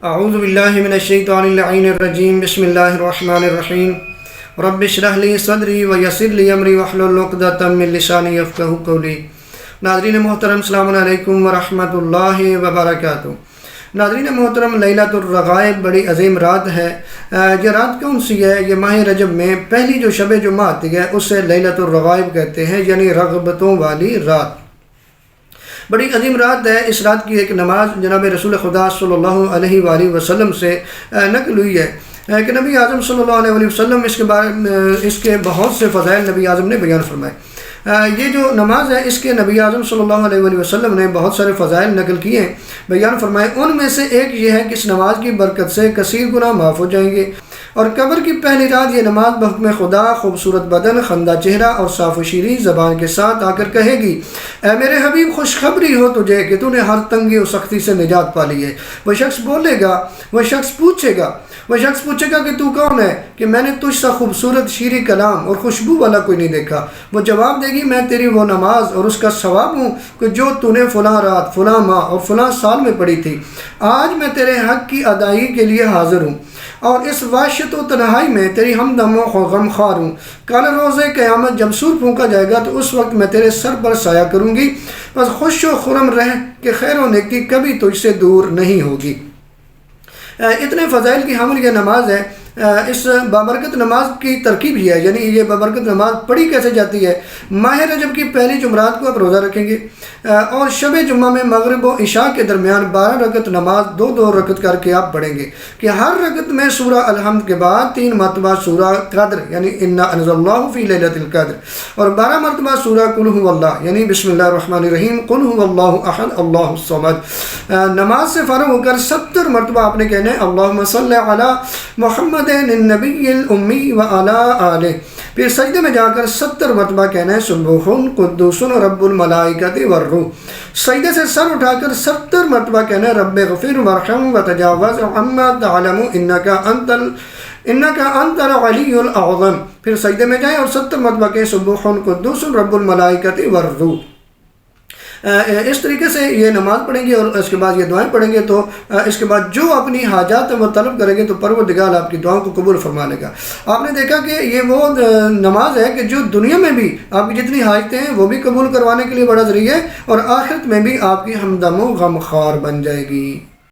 اعوذ باللہ من الشیطان اللعین الرجیم بسم اللہ الرحمن الرحیم رب اشرح لی صدری ویسر لی امری واحلل عقدۃ من لسانی یفقہوا قولی۔ ناظرین محترم السلام علیکم ورحمۃ اللہ وبرکاتہ۔ ناظرین محترم، لیلۃ الرغائب بڑی عظیم رات ہے۔ یہ رات کون سی ہے؟ یہ ماہ رجب میں پہلی جو شب جمعہ آتی ہے اسے لیلۃ الرغائب کہتے ہیں، یعنی رغبتوں والی رات۔ بڑی عظیم رات ہے۔ اس رات کی ایک نماز جناب رسول خدا صلی اللہ علیہ وآلہ وسلم سے نقل ہوئی ہے کہ نبی اعظم صلی اللہ علیہ وسلم اس کے بہت سے فضائل نبی اعظم نے بیان فرمائے۔ یہ جو نماز ہے اس کے نبی اعظم صلی اللہ علیہ وآلہ وسلم نے بہت سارے فضائل نقل کیے ہیں، بیان فرمائے۔ ان میں سے ایک یہ ہے کہ اس نماز کی برکت سے کثیر گناہ معاف ہو جائیں گے، اور قبر کی پہلی رات یہ نماز بحکم خدا خوبصورت بدن، خندہ چہرہ اور صاف و شیریں زبان کے ساتھ آ کر کہے گی، اے میرے حبیب خوشخبری ہو تجھے کہ تو نے ہر تنگی و سختی سے نجات پا لی ہے۔ وہ شخص بولے گا، وہ شخص پوچھے گا کہ تو کون ہے؟ کہ میں نے تجھ سا خوبصورت شیریں کلام اور خوشبو والا کوئی نہیں دیکھا۔ وہ جواب دے گی، میں تیری وہ نماز اور اس کا ثواب ہوں کہ جو تو نے فلاں رات، فلاں ماہ اور فلاں سال میں پڑھی تھی۔ آج میں تیرے حق کی ادائیگی کے لیے حاضر ہوں اور اس وحشت و تنہائی میں تیری ہمدم و غم خوار ہوں۔ کل روز قیامت جب سور پھونکا جائے گا تو اس وقت میں تیرے سر پر سایہ کروں گی، بس خوش و خرم رہ کہ خیر و نیکی کبھی تجھ سے دور نہیں ہوگی۔ اتنے فضائل کی حامل یہ نماز ہے۔ اس بابرکت نماز کی ترکیب ہی ہے، یعنی یہ بابرکت نماز پڑھی کیسے جاتی ہے؟ ماہ رجب کی پہلی جمعرات کو آپ روزہ رکھیں گے اور شب جمعہ میں مغرب و عشاء کے درمیان 12 رکعت نماز 2 رکعت کر کے آپ پڑھیں گے کہ ہر رکعت میں سورہ الحمد کے بعد 3 مرتبہ سورہ قدر یعنی انا انزلناہ فی لیلۃ القدر، اور 12 مرتبہ سورہ قل ھو اللہ یعنی بسم اللہ الرحمن الرحیم قل ھو اللہ احد اللہ الصمد۔ نماز سے فارغ ہو کر 70 مرتبہ آپ نے کہنا ہے اللہم صلی علی محمد النبی الامی وعلی آلہ۔ پھر سجدے میں جا کر 70 مرتبہ کہنا ہے سبوح قدوس رب الملائکۃ والروح۔ سجدے سے سر اٹھا کر 70 مرتبہ کہنا ہے رب اغفر وارحم وتجاوز عما تعلم انک انت العلی الاعظم۔ پھر سجدے میں جائیں اور 70 مرتبہ کہیں سبوح قدوس رب الملائکۃ والروح۔ اس طریقے سے یہ نماز پڑھیں گے اور اس کے بعد یہ دعائیں پڑھیں گے، تو اس کے بعد جو اپنی حاجات وہ طلب کریں گے تو پروردگار آپ کی دعاؤں کو قبول فرما لے گا۔ آپ نے دیکھا کہ یہ وہ نماز ہے کہ جو دنیا میں بھی آپ کی جتنی حاجتیں ہیں وہ بھی قبول کروانے کے لیے بڑا ذریعہ ہے، اور آخرت میں بھی آپ کی ہمدم و غم خوار بن جائے گی۔